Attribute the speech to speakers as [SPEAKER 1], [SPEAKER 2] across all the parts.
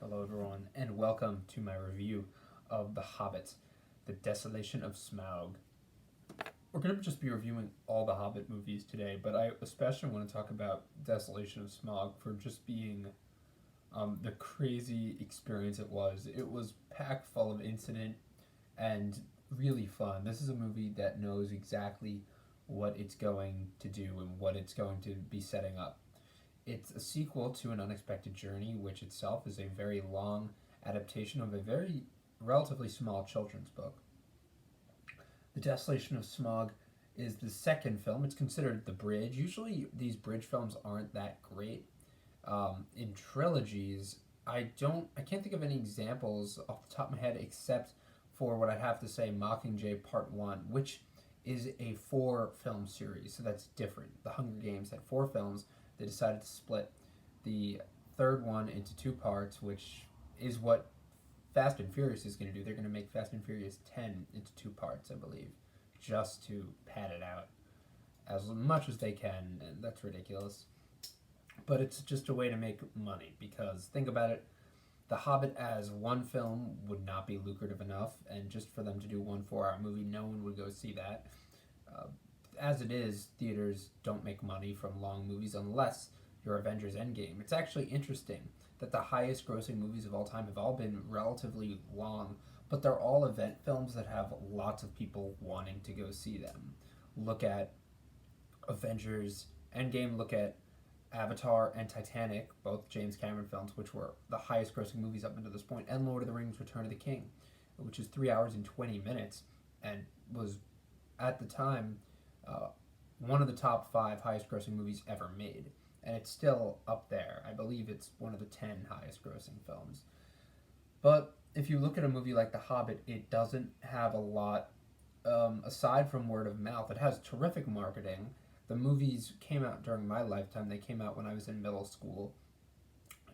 [SPEAKER 1] Hello, everyone, and welcome to my review of The Hobbit, The Desolation of Smaug. We're going to just be reviewing all the Hobbit movies today, but I especially want to talk about Desolation of Smaug for just being the crazy experience it was. It was packed full of incident and really fun. This is a movie that knows exactly what it's going to do and what it's going to be setting up. It's a sequel to An Unexpected Journey, which itself is a very long adaptation of a very relatively small children's book. The Desolation of Smaug is the second film. It's considered the bridge. Usually, these bridge films aren't that great. In trilogies, I can't think of any examples off the top of my head except for what I'd have to say, Mockingjay Part One, which is a four-film series, so that's different. The Hunger Games had four films. They decided to split the third one into two parts, which is what Fast and Furious is going to do. They're going to make Fast and Furious 10 into two parts, I believe, just to pad it out as much as they can, and that's ridiculous. But it's just a way to make money because think about it, The Hobbit as one film would not be lucrative enough, and just for them to do one 4-hour movie, no one would go see that. Uh, as it is, theaters don't make money from long movies unless you're Avengers Endgame. It's actually interesting that the highest grossing movies of all time have all been relatively long, but they're all event films that have lots of people wanting to go see them. Look at Avengers Endgame, look at Avatar and Titanic, both James Cameron films, which were the highest grossing movies up until this point, and Lord of the Rings Return of the King, which is 3 hours and 20 minutes and was at the time uh, one of the top five highest grossing movies ever made. And it's still up there. I believe it's one of the 10 highest grossing films. But if you look at a movie like The Hobbit, it doesn't have a lot aside from word of mouth. It has terrific marketing. The movies came out during my lifetime. They came out when I was in middle school.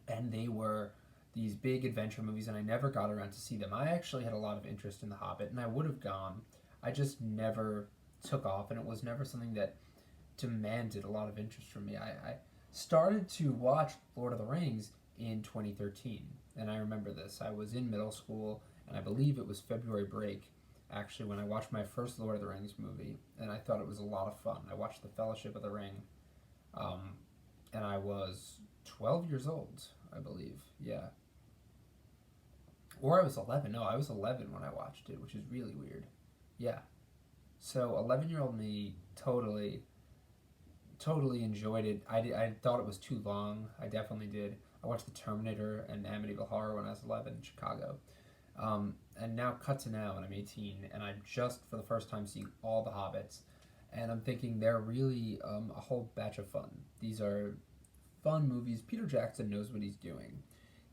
[SPEAKER 1] And they were these big adventure movies, and I never got around to see them. I actually had a lot of interest in The Hobbit, and I would have gone. I just never took off, and it was never something that demanded a lot of interest from me. I started to watch Lord of the Rings in 2013, and I remember this. I was in middle school, and I believe it was February break, actually, when I watched my first Lord of the Rings movie, and I thought it was a lot of fun. I watched The Fellowship of the Ring, um, and I was 12 years old, I believe. Yeah. Or I was 11. No, I was 11 when I watched it, which is really weird. Yeah. So 11-year-old me totally enjoyed it. I thought it was too long. I definitely did. I watched The Terminator and Amityville Horror when I was 11 in Chicago. And now cut to now, and I'm 18, and I'm just for the first time seeing all the Hobbits, and I'm thinking they're really a whole batch of fun. These are fun movies. Peter Jackson knows what he's doing.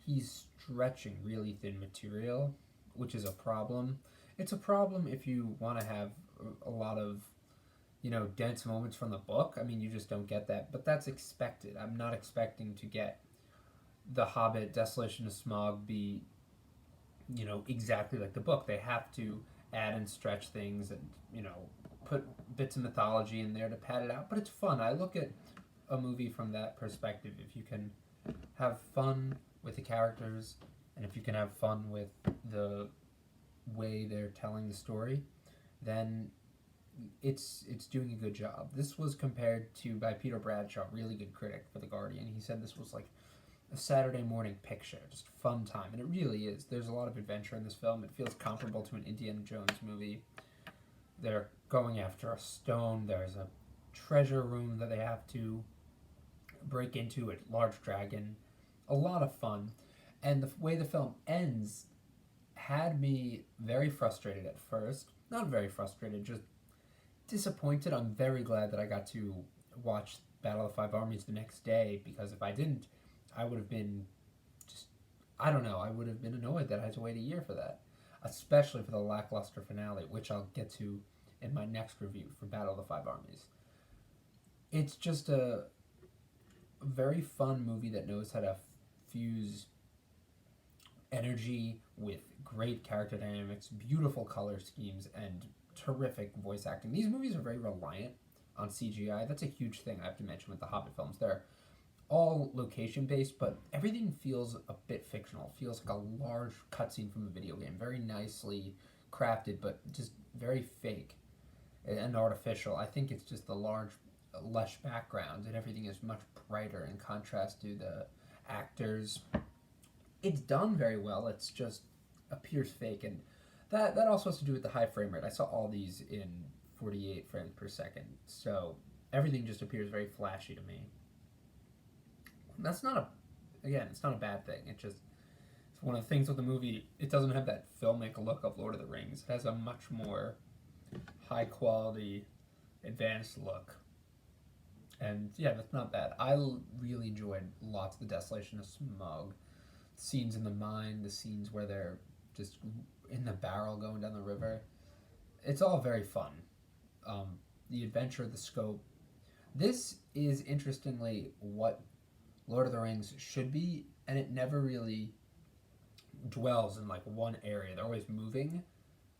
[SPEAKER 1] He's stretching really thin material, which is a problem. It's a problem if you want to have a lot of dense moments from the book. I mean, you just don't get that, but that's expected. I'm not expecting to get The Hobbit, Desolation of Smaug be, exactly like the book. They have to add and stretch things and, put bits of mythology in there to pad it out, but it's fun. I look at a movie from that perspective. If you can have fun with the characters and if you can have fun with the way they're telling the story, then it's doing a good job. This was compared to by Peter Bradshaw, really good critic for The Guardian. He said this was like a Saturday morning picture, just fun time, and it really is. There's a lot of adventure in this film. It feels comparable to an Indiana Jones movie. They're going after a stone. There's a treasure room that they have to break into, a large dragon. A lot of fun, and the way the film ends had me very frustrated at first. Not very frustrated, just disappointed. I'm very glad that I got to watch Battle of the Five Armies the next day, because if I didn't, I would have been just, I don't know, I would have been annoyed that I had to wait a year for that, especially for the lackluster finale, which I'll get to in my next review for Battle of the Five Armies. It's just a very fun movie that knows how to fuse energy with great character dynamics, beautiful color schemes, and terrific voice acting. These movies are very reliant on CGI. That's a huge thing I have to mention with the Hobbit films. They're all location based, but everything feels a bit fictional. It feels like a large cutscene from a video game, very nicely crafted, but just very fake and artificial. I think it's just the large, lush backgrounds, and everything is much brighter in contrast to the actors. It's done very well. It's just appears fake, and that also has to do with the high frame rate. I saw all these in 48 frames per second, so everything just appears very flashy to me. That's not a again, it's not a bad thing. It's one of the things with the movie. It doesn't have that filmic look of Lord of the Rings. It has a much more high quality, advanced look. And yeah, that's not bad. Really enjoyed lots of the Desolation of Smaug. Scenes in the mine, the scenes where they're just in the barrel going down the river. It's all very fun. The adventure, the scope. This is interestingly what Lord of the Rings should be, and it never really dwells in like one area. They're always moving,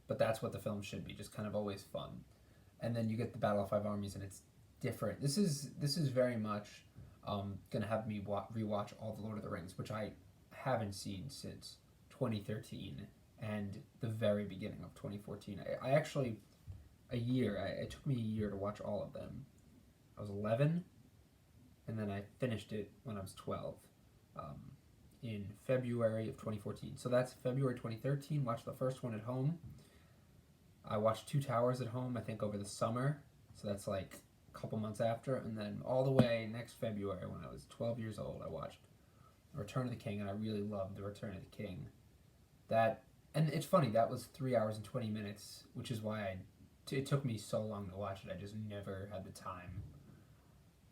[SPEAKER 1] but that's what the film should be, just kind of always fun. And then you get the Battle of Five Armies, and it's different. This is very much gonna have me rewatch all the Lord of the Rings, which I haven't seen since 2013 and the very beginning of 2014. I actually it took me a year to watch all of them. I was 11, and then I finished it when I was 12. In February of 2014. So that's February 2013. Watched the first one at home. I watched Two Towers at home, I think, over the summer. So that's like a couple months after. And then all the way next February, when I was 12 years old, I watched Return of the King, and I really loved The Return of the King. And it's funny, that was 3 hours and 20 minutes, which is why it took me so long to watch it. I just never had the time.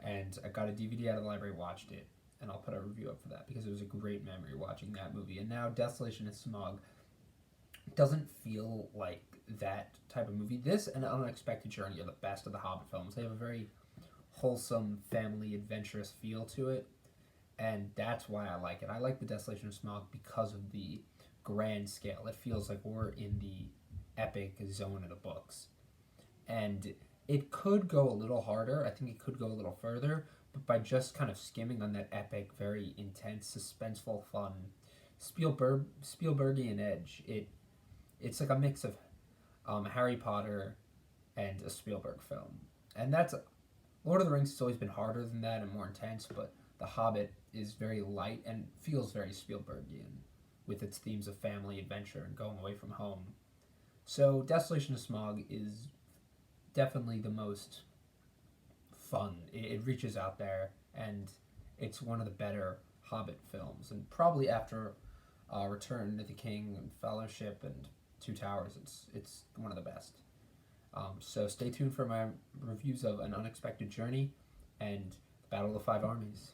[SPEAKER 1] And I got a DVD out of the library, watched it, and I'll put a review up for that because it was a great memory watching that movie. And now Desolation and Smaug doesn't feel like that type of movie. This and Unexpected Journey are the best of the Hobbit films. They have a very wholesome, family, adventurous feel to it, and that's why I like it. I like the Desolation of Smaug because of the grand scale. It feels like we're in the epic zone of the books. And it could go a little harder. I think it could go a little further, but by just kind of skimming on that epic, very intense, suspenseful, fun, Spielbergian edge, it's like a mix of Harry Potter and a Spielberg film. And that's Lord of the Rings has always been harder than that and more intense, but The Hobbit is very light and feels very Spielbergian with its themes of family, adventure, and going away from home. So Desolation of Smaug is definitely the most fun. It reaches out there, and it's one of the better Hobbit films. And probably after Return of the King and Fellowship and Two Towers, it's one of the best. So stay tuned for my reviews of An Unexpected Journey and Battle of the Five Armies.